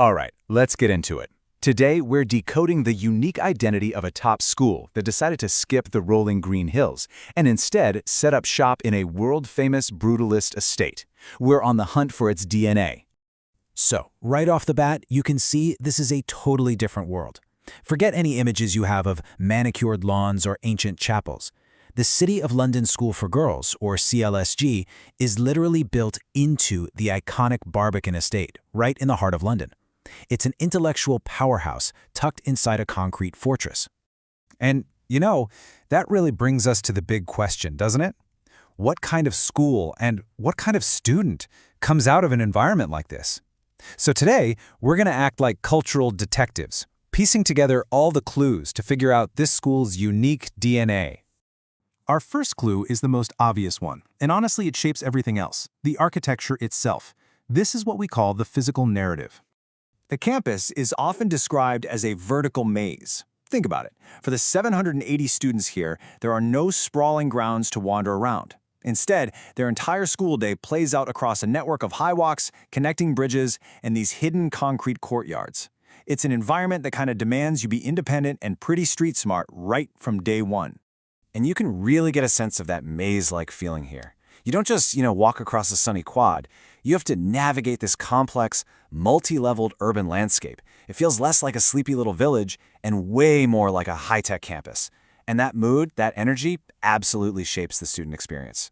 All right, let's get into it. Today, we're decoding the unique identity of a top school that decided to skip the rolling green hills and instead set up shop in a world-famous Brutalist estate. We're on the hunt for its DNA. So, right off the bat, you can see this is a totally different world. Forget any images you have of manicured lawns or ancient chapels. The City of London School for Girls, or CLSG, is literally built into the iconic Barbican Estate, right in the heart of London. It's an intellectual powerhouse tucked inside a concrete fortress. And, that really brings us to the big question, doesn't it? What kind of school and what kind of student comes out of an environment like this? So today, we're going to act like cultural detectives, piecing together all the clues to figure out this school's unique DNA. Our first clue is the most obvious one, and honestly it shapes everything else, the architecture itself. This is what we call the physical narrative. The campus is often described as a vertical maze. Think about it. For the 780 students here, there are no sprawling grounds to wander around. Instead, their entire school day plays out across a network of high walks, connecting bridges, and these hidden concrete courtyards. It's an environment that kind of demands you be independent and pretty street smart right from day one. And you can really get a sense of that maze-like feeling here. You don't just, walk across a sunny quad. You have to navigate this complex, multi-leveled urban landscape. It feels less like a sleepy little village and way more like a high-tech campus. And that mood, that energy, absolutely shapes the student experience.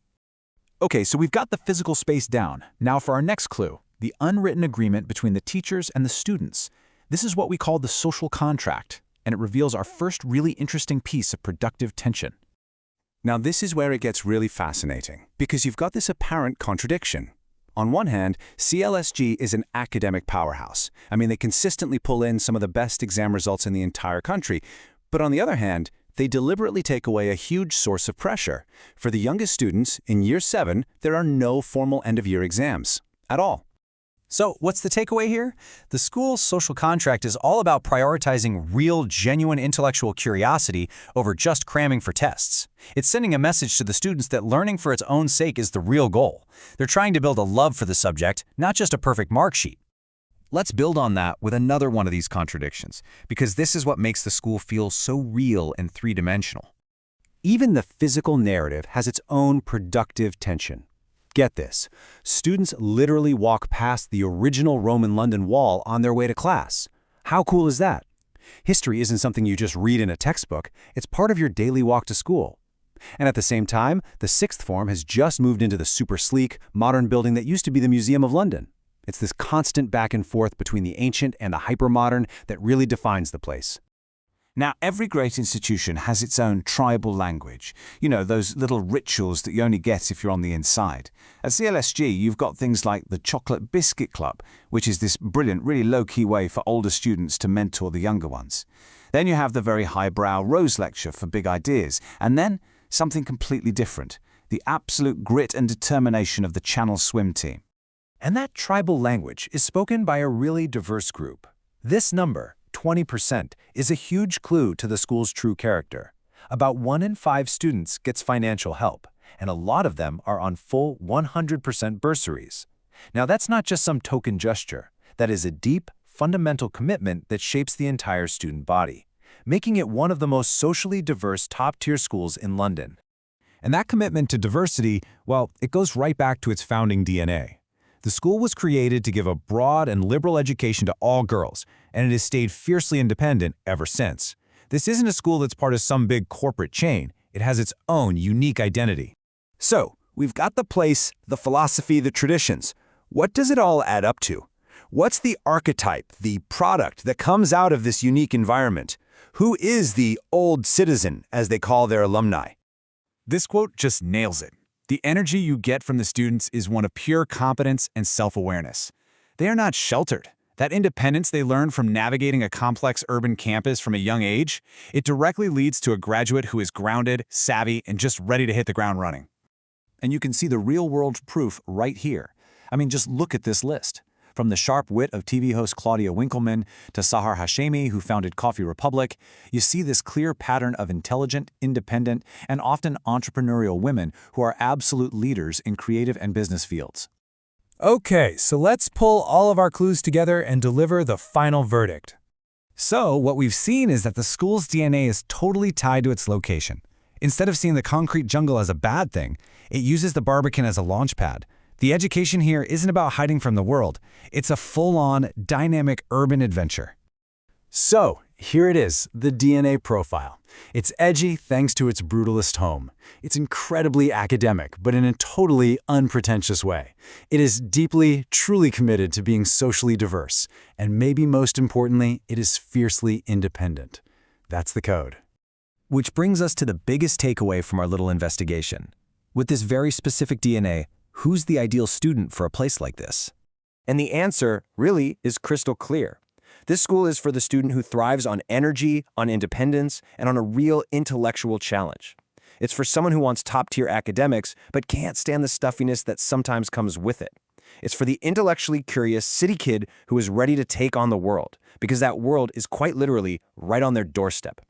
Okay, so we've got the physical space down. Now for our next clue, the unwritten agreement between the teachers and the students. This is what we call the social contract, and it reveals our first really interesting piece of productive tension. Now this is where it gets really fascinating, because you've got this apparent contradiction. On one hand, CLSG is an academic powerhouse. They consistently pull in some of the best exam results in the entire country. But on the other hand, they deliberately take away a huge source of pressure. For the youngest students, in Year 7, there are no formal end-of-year exams at all. So, what's the takeaway here? The school's social contract is all about prioritizing real, genuine intellectual curiosity over just cramming for tests. It's sending a message to the students that learning for its own sake is the real goal. They're trying to build a love for the subject, not just a perfect mark sheet. Let's build on that with another one of these contradictions, because this is what makes the school feel so real and three-dimensional. Even the physical narrative has its own productive tension. Get this, students literally walk past the original Roman London Wall on their way to class. How cool is that? History isn't something you just read in a textbook, it's part of your daily walk to school. And at the same time, the sixth form has just moved into the super sleek, modern building that used to be the Museum of London. It's this constant back and forth between the ancient and the hyper-modern that really defines the place. Now, every great institution has its own tribal language. Those little rituals that you only get if you're on the inside. At CLSG, you've got things like the Chocolate Biscuit Club, which is this brilliant, really low-key way for older students to mentor the younger ones. Then you have the very highbrow Rose Lecture for big ideas. And then something completely different, the absolute grit and determination of the Channel Swim team. And that tribal language is spoken by a really diverse group. This number, 20%, is a huge clue to the school's true character. About 1 in 5 students gets financial help, and a lot of them are on full 100% bursaries. Now that's not just some token gesture. That is a deep, fundamental commitment that shapes the entire student body, making it one of the most socially diverse top-tier schools in London. And that commitment to diversity, well, it goes right back to its founding DNA. The school was created to give a broad and liberal education to all girls, and it has stayed fiercely independent ever since. This isn't a school that's part of some big corporate chain. It has its own unique identity. So, we've got the place, the philosophy, the traditions. What does it all add up to? What's the archetype, the product that comes out of this unique environment? Who is the old citizen, as they call their alumni? This quote just nails it. The energy you get from the students is one of pure competence and self-awareness. They are not sheltered. That independence they learn from navigating a complex urban campus from a young age, it directly leads to a graduate who is grounded, savvy, and just ready to hit the ground running. And you can see the real-world proof right here. Just look at this list. From the sharp wit of TV host Claudia Winkleman to Sahar Hashemi, who founded Coffee Republic, you see this clear pattern of intelligent, independent, and often entrepreneurial women who are absolute leaders in creative and business fields. Okay, so let's pull all of our clues together and deliver the final verdict. So, what we've seen is that the school's DNA is totally tied to its location. Instead of seeing the concrete jungle as a bad thing, it uses the Barbican as a launch pad. The education here isn't about hiding from the world. It's a full-on, dynamic urban adventure. So, here it is, the DNA profile. It's edgy thanks to its brutalist home. It's incredibly academic, but in a totally unpretentious way. It is deeply, truly committed to being socially diverse, and maybe most importantly, it is fiercely independent. That's the code. Which brings us to the biggest takeaway from our little investigation. With this very specific DNA, who's the ideal student for a place like this? And the answer, really, is crystal clear. This school is for the student who thrives on energy, on independence, and on a real intellectual challenge. It's for someone who wants top-tier academics, but can't stand the stuffiness that sometimes comes with it. It's for the intellectually curious city kid who is ready to take on the world, because that world is quite literally right on their doorstep.